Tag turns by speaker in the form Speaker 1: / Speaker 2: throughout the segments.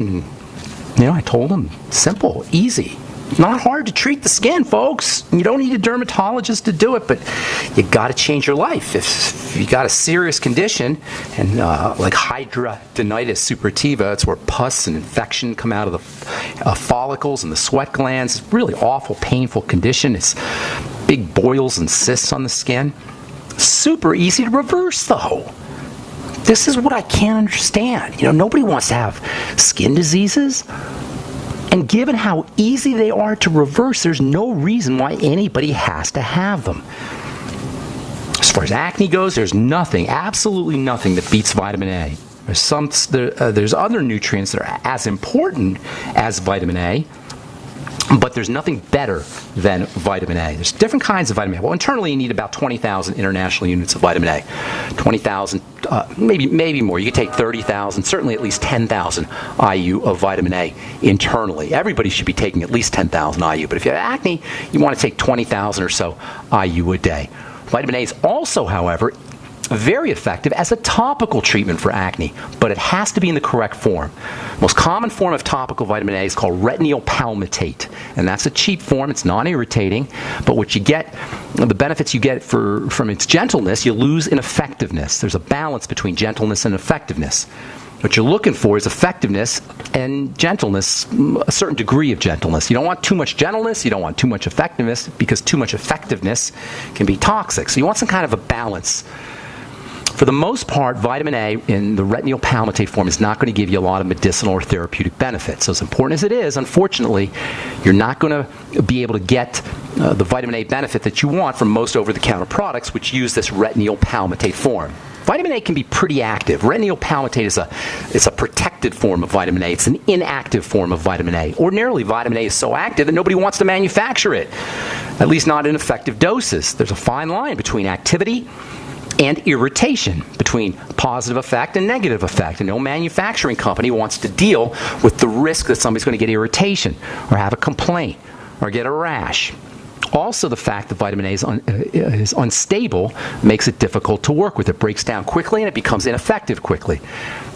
Speaker 1: I told him, simple, easy. Not hard to treat the skin, folks. You don't need a dermatologist to do it, but you got to change your life. If you got a serious condition, and like hidradenitis suppurativa, it's where pus and infection come out of the follicles and the sweat glands. It's a really awful, painful condition. It's big boils and cysts on the skin. Super easy to reverse, though. This is what I can't understand. Nobody wants to have skin diseases. And given how easy they are to reverse, there's no reason why anybody has to have them. As far as acne goes, there's nothing, absolutely nothing that beats vitamin A. There's other nutrients that are as important as vitamin A, but there's nothing better than vitamin A. There's different kinds of vitamin A. Well, internally you need about 20,000 international units of vitamin A. 20,000, maybe more. You could take 30,000, certainly at least 10,000 IU of vitamin A internally. Everybody should be taking at least 10,000 IU, but if you have acne, you want to take 20,000 or so IU a day. Vitamin A is also, however, very effective as a topical treatment for acne, but it has to be in the correct form. Most common form of topical vitamin A is called retinoic palmitate, and that's a cheap form. It's non-irritating, but what you get, the benefits you get from its gentleness, you lose in effectiveness. There's a balance between gentleness and effectiveness. What you're looking for is effectiveness and gentleness, a certain degree of gentleness. You don't want too much gentleness, you don't want too much effectiveness, because too much effectiveness can be toxic. So you want some kind of a balance. For the most part, vitamin A in the retinoic palmitate form is not going to give you a lot of medicinal or therapeutic benefits. So as important as it is, unfortunately, you're not going to be able to get the vitamin A benefit that you want from most over-the-counter products which use this retinoic palmitate form. Vitamin A can be pretty active. Retinoic palmitate is a protected form of vitamin A. It's an inactive form of vitamin A. Ordinarily, vitamin A is so active that nobody wants to manufacture it, at least not in effective doses. There's a fine line between activity and irritation, between positive effect and negative effect. And no manufacturing company wants to deal with the risk that somebody's going to get irritation or have a complaint or get a rash. Also, the fact that vitamin A is unstable makes it difficult to work with. It breaks down quickly and it becomes ineffective quickly.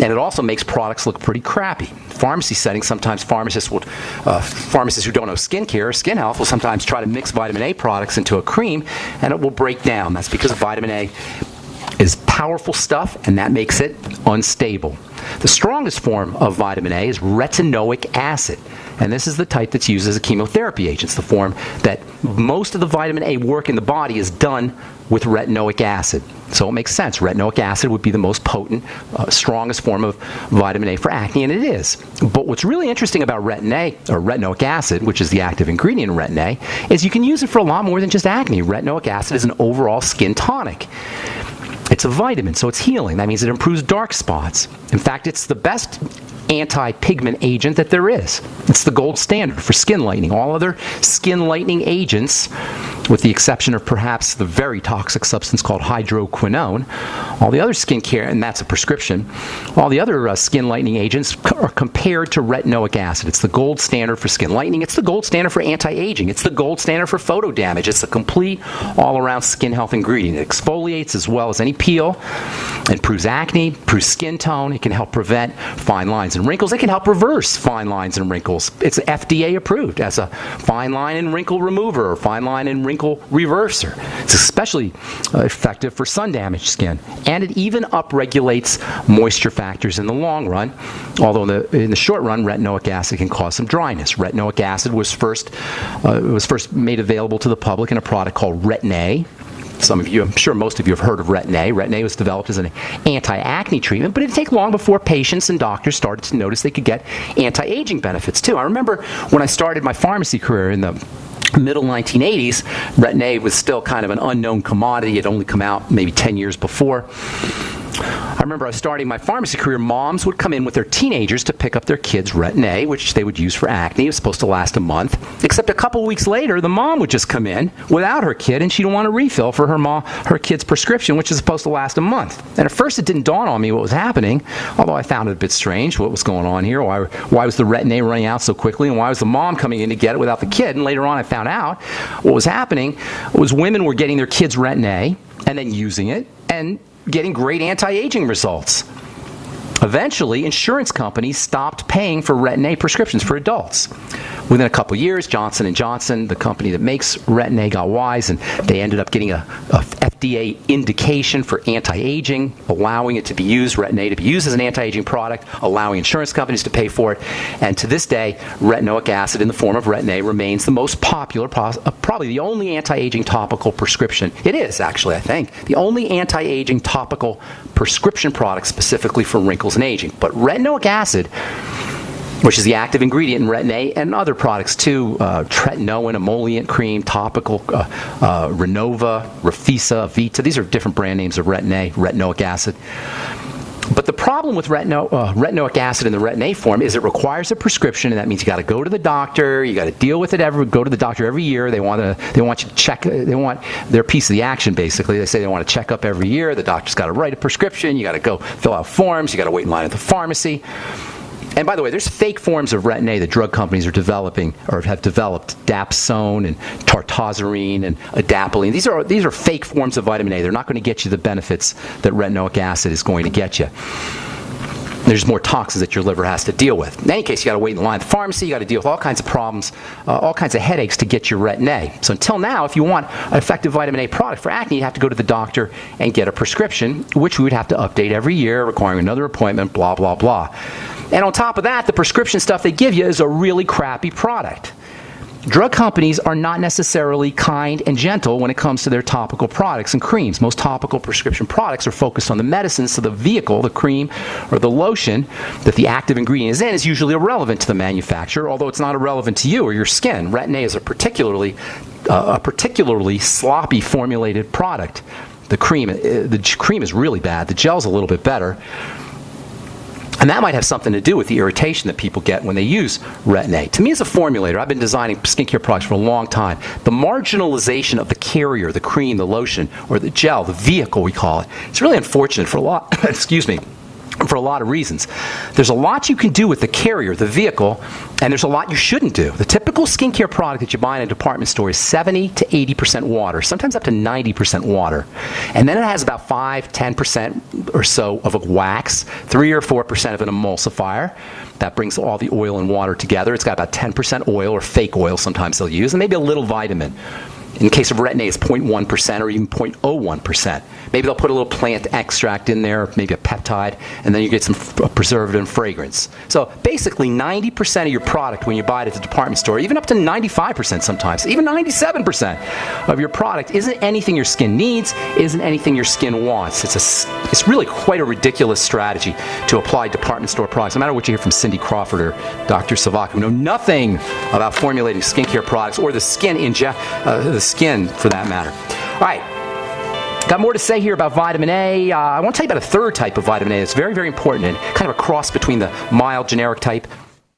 Speaker 1: And it also makes products look pretty crappy. Pharmacy settings, sometimes pharmacists who don't know skincare or skin health will sometimes try to mix vitamin A products into a cream and it will break down. That's because vitamin A is powerful stuff, and that makes it unstable. The strongest form of vitamin A is retinoic acid, and this is the type that's used as a chemotherapy agent. It's the form that most of the vitamin A work in the body is done with retinoic acid. So it makes sense. Retinoic acid would be the most potent, strongest form of vitamin A for acne, and it is. But what's really interesting about retinoic acid, which is the active ingredient in Retin A, is you can use it for a lot more than just acne. Retinoic acid is an overall skin tonic. It's a vitamin, so it's healing. That means it improves dark spots. In fact, it's the best anti-pigment agent that there is. It's the gold standard for skin lightening. All other skin lightening agents, with the exception of perhaps the very toxic substance called hydroquinone, all the other skincare, and that's a prescription, all the other skin lightening agents are compared to retinoic acid. It's the gold standard for skin lightening. It's the gold standard for anti-aging. It's the gold standard for photo damage. It's a complete all-around skin health ingredient. It exfoliates as well as any peel, improves acne, improves skin tone. It can help prevent fine lines and wrinkles. It can help reverse fine lines and wrinkles. It's FDA approved as a fine line and wrinkle remover or fine line and wrinkle reverser. It's especially effective for sun-damaged skin. And it even upregulates moisture factors in the long run, although in the short run, retinoic acid can cause some dryness. Retinoic acid was first made available to the public in a product called Retin A. Some of you, I'm sure most of you have heard of Retin A. Retin A was developed as an anti-acne treatment, but it didn't take long before patients and doctors started to notice they could get anti-aging benefits too. I remember when I started my pharmacy career in the middle 1980s, Retin A was still kind of an unknown commodity. It had only come out maybe 10 years before. I remember I was starting my pharmacy career, moms would come in with their teenagers to pick up their kids' Retin A, which they would use for acne. It was supposed to last a month. Except a couple weeks later, the mom would just come in without her kid, and she didn't want a refill for her kid's prescription, which is supposed to last a month. And at first it didn't dawn on me what was happening, although I found it a bit strange what was going on here. Why was the Retin A running out so quickly, and why was the mom coming in to get it without the kid? And later on I found out what was happening was women were getting their kids' Retin A and then using it and getting great anti-aging results. Eventually, insurance companies stopped paying for Retin-A prescriptions for adults. Within a couple years, Johnson & Johnson, the company that makes Retin-A, got wise, and they ended up getting a FDA indication for anti-aging, allowing it to be used, Retin-A to be used as an anti-aging product, allowing insurance companies to pay for it. And to this day, retinoic acid in the form of Retin-A remains the most popular, probably the only anti-aging topical prescription. It is, actually, I think, the only anti-aging topical prescription product specifically for wrinkles and aging. But retinoic acid, which is the active ingredient in Retin-A and other products too, tretinoin, emollient cream, topical, Renova, Refisa, Vita. These are different brand names of Retin-A, retinoic acid. But the problem with retinoic acid in the Retin-A form is it requires a prescription, and that means you got to go to the doctor. You got to deal with it go to the doctor every year. They want you to check. They want their piece of the action. Basically, they say they want to check up every year. The doctor's got to write a prescription. You got to go fill out forms. You got to wait in line at the pharmacy. And by the way, there's fake forms of Retin-A that drug companies are developing or have developed, dapsone and tartazarine and adapalene. These are fake forms of vitamin A. They're not going to get you the benefits that retinoic acid is going to get you. There's more toxins that your liver has to deal with. In any case, you got to wait in line at the pharmacy. You got to deal with all kinds of problems, all kinds of headaches to get your Retin-A. So until now, if you want an effective vitamin A product for acne, you have to go to the doctor and get a prescription, which we would have to update every year, requiring another appointment, blah, blah, blah. And on top of that, the prescription stuff they give you is a really crappy product. Drug companies are not necessarily kind and gentle when it comes to their topical products and creams. Most topical prescription products are focused on the medicine, so the vehicle, the cream or the lotion that the active ingredient is in is usually irrelevant to the manufacturer, although it's not irrelevant to you or your skin. Retin-A is a particularly sloppy formulated product. The cream is really bad. The gel's a little bit better. And that might have something to do with the irritation that people get when they use Retin-A. To me, as a formulator, I've been designing skincare products for a long time. The marginalization of the carrier, the cream, the lotion, or the gel, the vehicle we call it, it's really unfortunate for a lot, for a lot of reasons. There's a lot you can do with the carrier, the vehicle, and there's a lot you shouldn't do. The typical skincare product that you buy in a department store is 70 to 80% water, sometimes up to 90% water. And then it has about 5-10% or so of a wax, 3 or 4% of an emulsifier. That brings all the oil and water together. It's got about 10% oil or fake oil sometimes they'll use, and maybe a little vitamin. In the case of Retin-A, it's 0.1% or even 0.01%. Maybe they'll put a little plant extract in there, maybe a peptide, and then you get some preservative and fragrance. So basically 90% of your product when you buy it at the department store, even up to 95% sometimes, even 97% of your product isn't anything your skin needs, isn't anything your skin wants. It's really quite a ridiculous strategy to apply department store products. No matter what you hear from Cindy Crawford or Dr. Savak, who know nothing about formulating skincare products or the skin skin for that matter. All right, got more to say here about vitamin A. I want to tell you about a third type of vitamin A that's very, very important and kind of a cross between the mild generic type.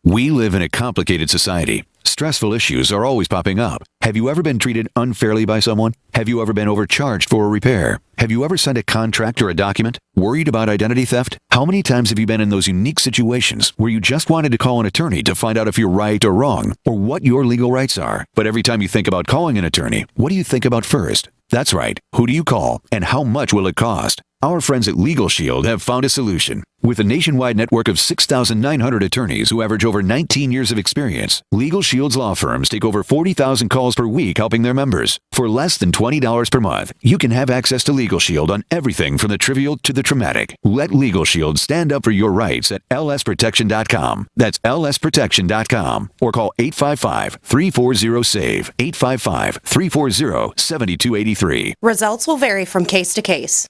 Speaker 2: We live in a complicated society. Stressful issues are always popping up. Have you ever been treated unfairly by someone? Have you ever been overcharged for a repair? Have you ever signed a contract or a document? Worried about identity theft? How many times have you been in those unique situations where you just wanted to call an attorney to find out if you're right or wrong, or what your legal rights are? But every time you think about calling an attorney, what do you think about first? That's right. Who do you call, and how much will it cost? Our friends at Legal Shield have found a solution. With a nationwide network of 6,900 attorneys who average over 19 years of experience, Legal Shield's law firms take over 40,000 calls per week helping their members. For less than $20 per month, you can have access to Legal Shield on everything from the trivial to the traumatic. Let Legal Shield stand up for your rights at lsprotection.com. That's lsprotection.com. Or call 855-340-SAVE, 855-340-7283.
Speaker 3: Results will vary from case to case.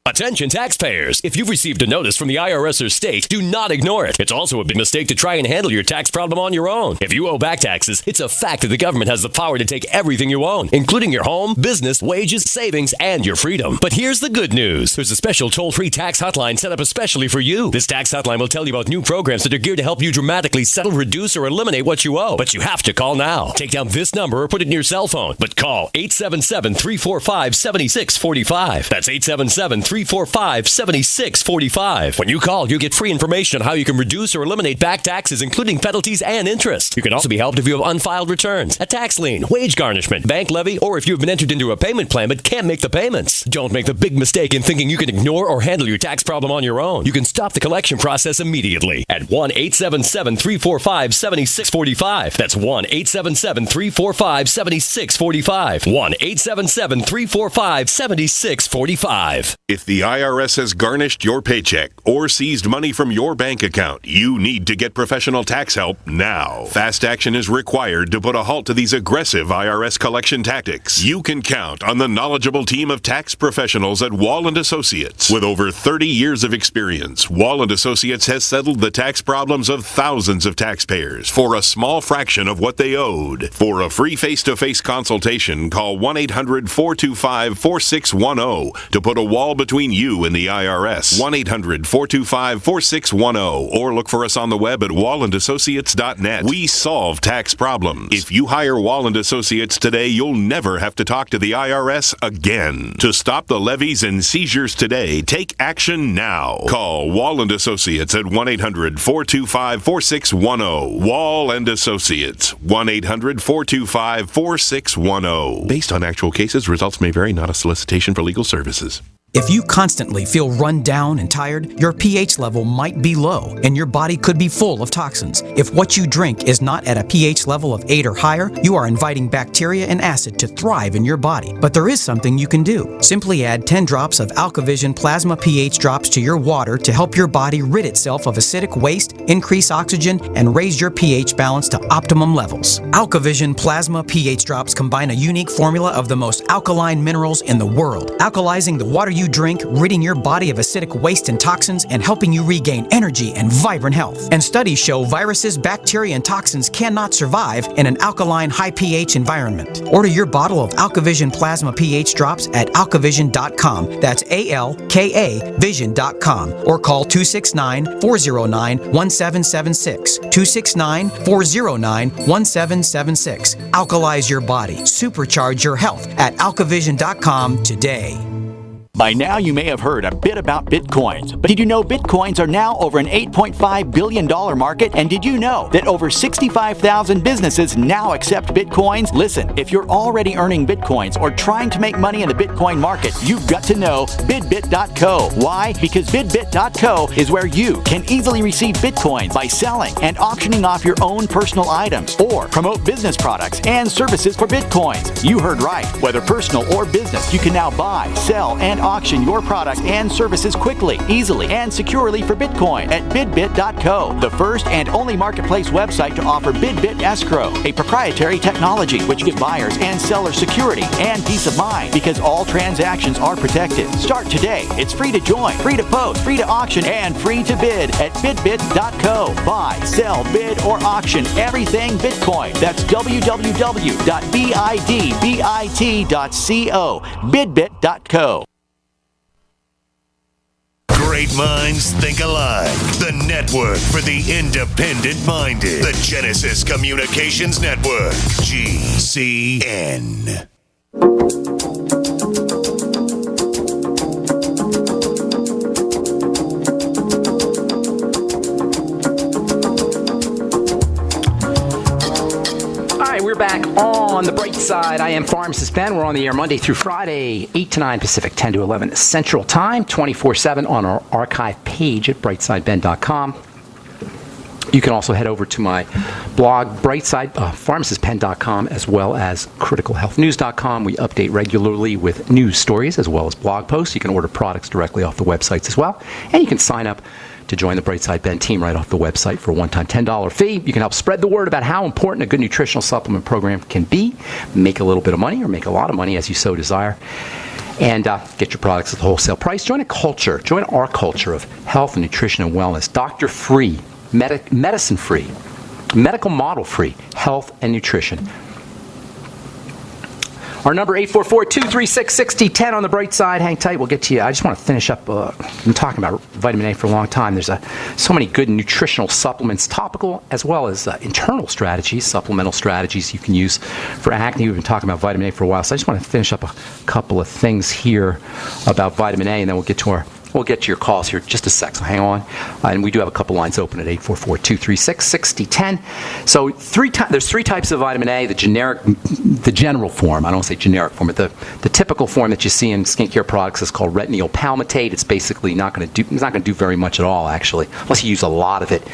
Speaker 4: Attention taxpayers. If you've received a notice from the IRS or state, do not ignore it. It's also a big mistake to try and handle your tax problem on your own. If you owe back taxes, it's a fact that the government has the power to take everything you own, including your home, business, wages, savings, and your freedom. But here's the good news. There's a special toll-free tax hotline set up especially for you. This tax hotline will tell you about new programs that are geared to help you dramatically settle, reduce, or eliminate what you owe. But you have to call now. Take down this number or put it in your cell phone. But call 877-345-7645. That's 877-345-7645. 1-877-345-7645. When you call, you get free information on how you can reduce or eliminate back taxes, including penalties and interest. You can also be helped if you have unfiled returns, a tax lien, wage garnishment, bank levy, or if you've been entered into a payment plan but can't make the payments. Don't make the big mistake in thinking you can ignore or handle your tax problem on your own. You can stop the collection process immediately at 1-877-345-7645. That's 1-877-345-7645. 1-877-345-7645.
Speaker 5: If the IRS has garnished your paycheck or seized money from your bank account, you need to get professional tax help now. Fast action is required to put a halt to these aggressive IRS collection tactics. You can count on the knowledgeable team of tax professionals at Wall & Associates. With over 30 years of experience, Wall & Associates has settled the tax problems of thousands of taxpayers for a small fraction of what they owed. For a free face-to-face consultation, call 1-800-425-4610 to put a wall between you and the IRS. 1-800-425-4610 or look for us on the web at wallandassociates.net. We solve tax problems. If you hire Wall & Associates today, you'll never have to talk to the IRS again. To stop the levies and seizures today, take action now. Call Wall & Associates at 1-800-425-4610. Wall & Associates, 1-800-425-4610. Based on actual cases, results may vary, not a solicitation for legal services.
Speaker 6: If you constantly feel run down and tired, your pH level might be low and your body could be full of toxins. If what you drink is not at a pH level of 8 or higher, you are inviting bacteria and acid to thrive in your body. But there is something you can do. Simply add 10 drops of AlkaVision Plasma pH drops to your water to help your body rid itself of acidic waste, increase oxygen, and raise your pH balance to optimum levels. AlkaVision Plasma pH drops combine a unique formula of the most alkaline minerals in the world, alkalizing the water you drink, ridding your body of acidic waste and toxins, and helping you regain energy and vibrant health. And studies show viruses, bacteria, and toxins cannot survive in an alkaline, high pH environment. Order your bottle of AlkaVision Plasma pH drops at alkavision.com. That's ALKA vision.com. Or call 269-409-1776. 269-409-1776. Alkalize your body. Supercharge your health at alkavision.com today.
Speaker 7: By now, you may have heard a bit about Bitcoins, but did you know Bitcoins are now over an $8.5 billion market? And did you know that over 65,000 businesses now accept Bitcoins? Listen, if you're already earning Bitcoins or trying to make money in the Bitcoin market, you've got to know bidbit.co. Why? Because bidbit.co is where you can easily receive Bitcoins by selling and auctioning off your own personal items or promote business products and services for Bitcoins. You heard right. Whether personal or business, you can now buy, sell, and auction your products and services quickly, easily, and securely for Bitcoin at bidbit.co, the first and only marketplace website to offer BidBit Escrow, a proprietary technology which gives buyers and sellers security and peace of mind because all transactions are protected. Start today. It's free to join, free to post, free to auction, and free to bid at bidbit.co. Buy, sell, bid, or auction everything Bitcoin. That's www.bidbit.co. Bidbit.co.
Speaker 8: Great minds think alike. The network for the independent-minded. The Genesis Communications Network. GCN.
Speaker 1: We're back on the bright side. I am Pharmacist Ben. We're on the air Monday through Friday, 8 to 9 Pacific, 10 to 11 Central Time, 24/7 on our archive page at brightsideben.com. You can also head over to my blog, brightside, pharmacistpen.com, as well as criticalhealthnews.com. We update regularly with news stories as well as blog posts. You can order products directly off the websites as well. And you can sign up to join the Brightside Ben team right off the website for a one-time $10 fee. You can help spread the word about how important a good nutritional supplement program can be, make a little bit of money or make a lot of money as you so desire, and get your products at the wholesale price. Join a culture, join our culture of health and nutrition and wellness, doctor-free, medicine-free, medical model-free health and nutrition. Our number 844-236-6010 on the bright side. Hang tight. We'll get to you. I just want to finish up. I've been talking about vitamin A for a long time. There's so many good nutritional supplements, topical as well as internal strategies, supplemental strategies you can use for acne. We've been talking about vitamin A for a while, so I just want to finish up a couple of things here about vitamin A, and then we'll get to your calls here in just a sec, so hang on. And we do have a couple lines open at 844-236-6010. So there's three types of vitamin A, the general form. I don't want to say generic form, but the typical form that you see in skincare products is called retinol palmitate. It's basically not going to do very much at all, actually, unless you use a lot of it.